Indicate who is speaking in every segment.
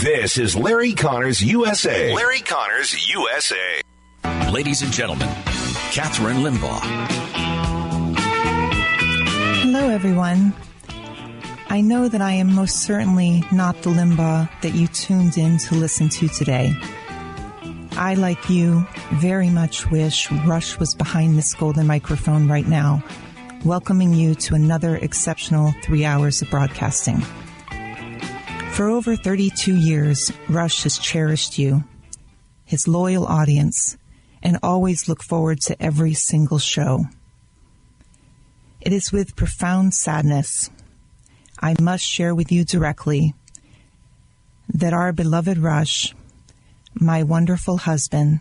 Speaker 1: This is Larry Connors USA. Larry Connors USA.
Speaker 2: Ladies and gentlemen, Catherine Limbaugh.
Speaker 3: Hello, everyone. I know that I am most certainly not the Limbaugh that you tuned in to listen to today. I, like you, very much wish Rush was behind this golden microphone right now, welcoming you to another exceptional 3 hours of broadcasting. For over 32 years, Rush has cherished you, his loyal audience, and always look forward to every single show. It is with profound sadness I must share with you directly that our beloved Rush, my wonderful husband,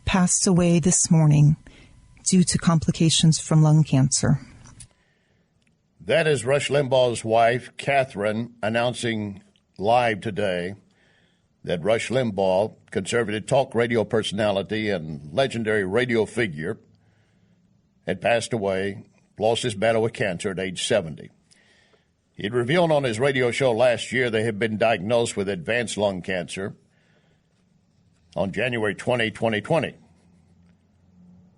Speaker 3: passed away this morning due to complications from lung cancer.
Speaker 4: That is Rush Limbaugh's wife, Catherine, announcing live today that Rush Limbaugh, conservative talk radio personality and legendary radio figure, had passed away, lost his battle with cancer at age 70. He had revealed on his radio show last year they had been diagnosed with advanced lung cancer on January 20, 2020.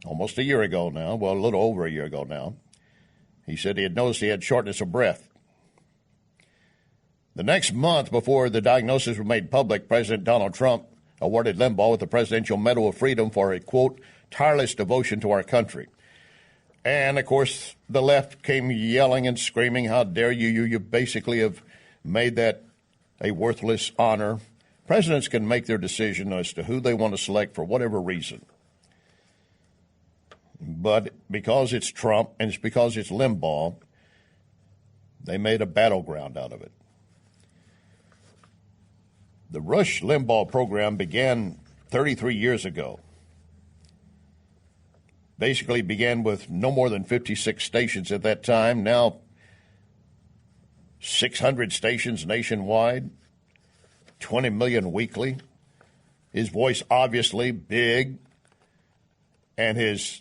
Speaker 4: Almost a year ago now, well, a little over a year ago now. He said he had noticed he had shortness of breath. The next month before the diagnosis was made public, President Donald Trump awarded Limbaugh with the Presidential Medal of Freedom for a, quote, tireless devotion to our country. And, of course, the left came yelling and screaming, how dare you? You basically have made that a worthless honor. Presidents can make their decision as to who they want to select for whatever reason. But because it's Trump and it's because it's Limbaugh, they made a battleground out of it. The Rush Limbaugh program began 33 years ago. Basically began with no more than 56 stations at that time. Now 600 stations nationwide, 20 million weekly. His voice obviously big, and his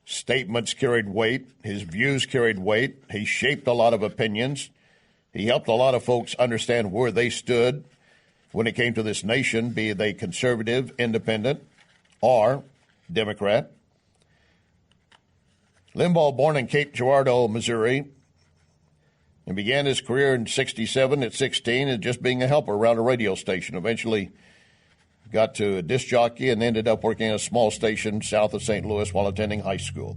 Speaker 4: statements carried weight. His views carried weight. He shaped a lot of opinions. He helped a lot of folks understand where they stood when it came to this nation, be they conservative, independent, or Democrat. Limbaugh, born in Cape Girardeau, Missouri, and began his career in 67 at 16 as just being a helper around a radio station. Eventually got to a disc jockey and ended up working at a small station south of St. Louis while attending high school.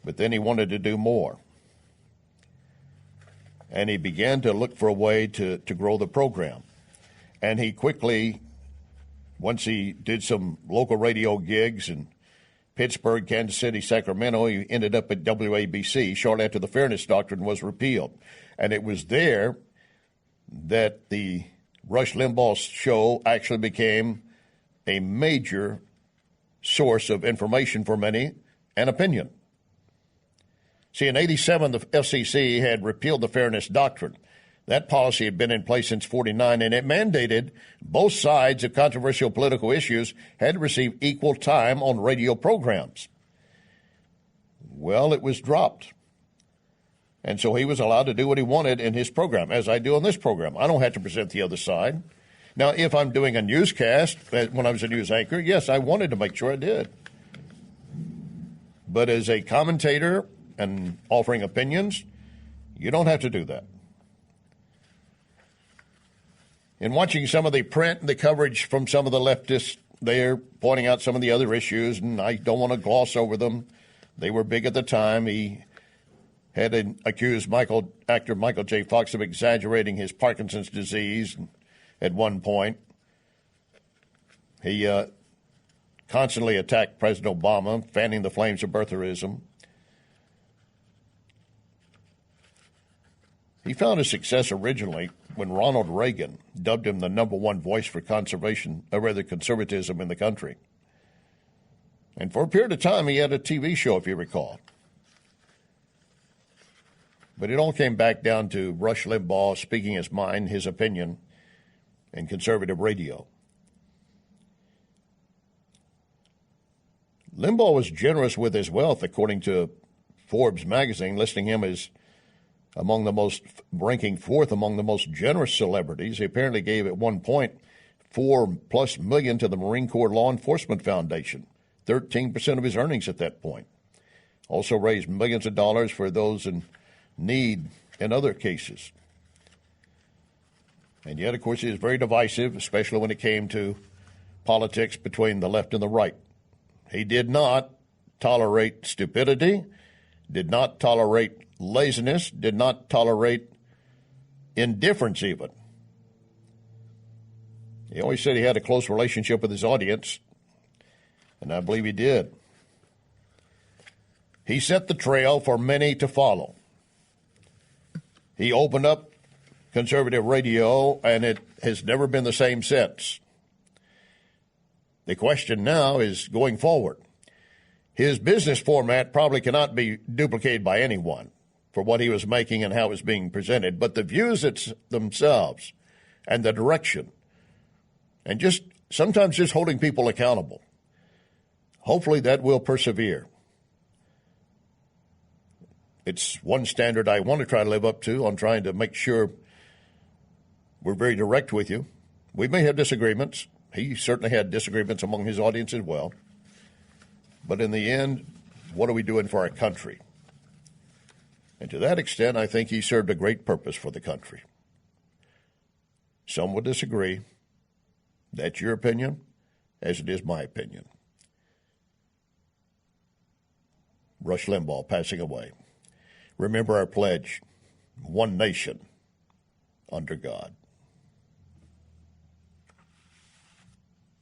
Speaker 4: But then he wanted to do more. And he began to look for a way to grow the program. And he quickly, once he did some local radio gigs in Pittsburgh, Kansas City, Sacramento, he ended up at WABC shortly after the Fairness Doctrine was repealed. And it was there that the Rush Limbaugh show actually became a major source of information for many and opinion. See, in 87, the FCC had repealed the Fairness Doctrine. That policy had been in place since 49, and it mandated both sides of controversial political issues had to receive equal time on radio programs. Well, it was dropped. And so he was allowed to do what he wanted in his program, as I do on this program. I don't have to present the other side. Now, if I'm doing a newscast, when I was a news anchor, yes, I wanted to make sure I did. But as a commentator and offering opinions, you don't have to do that. In watching some of the print and the coverage from some of the leftists, they're pointing out some of the other issues, and I don't want to gloss over them. They were big at the time. He had accused actor Michael J. Fox of exaggerating his Parkinson's disease at one point. He constantly attacked President Obama, fanning the flames of birtherism. He found his success originally when Ronald Reagan dubbed him the number one voice for conservatism in the country. And for a period of time, he had a TV show, if you recall. But it all came back down to Rush Limbaugh speaking his mind, his opinion, in conservative radio. Limbaugh was generous with his wealth, according to Forbes magazine, listing him as ranking fourth among the most generous celebrities. He apparently gave at one point $4+ million to the Marine Corps Law Enforcement Foundation, 13% of his earnings at that point. Also raised millions of dollars for those in need in other cases. And yet, of course, he was very divisive, especially when it came to politics between the left and the right. He did not tolerate stupidity, did not tolerate laziness, did not tolerate indifference even. He always said he had a close relationship with his audience, and I believe he did. He set the trail for many to follow. He opened up conservative radio, and it has never been the same since. The question now is going forward. His business format probably cannot be duplicated by anyone for what he was making and how it was being presented, but the views themselves and the direction, and just sometimes just holding people accountable, hopefully that will persevere. It's one standard I want to try to live up to on trying to make sure we're very direct with you. We may have disagreements. He certainly had disagreements among his audience as well. But in the end, what are we doing for our country? And to that extent, I think he served a great purpose for the country. Some will disagree. That's your opinion, as it is my opinion. Rush Limbaugh passing away. Remember our pledge, one nation under God.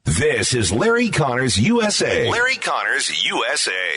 Speaker 1: This is Larry Connors USA. Larry Connors USA.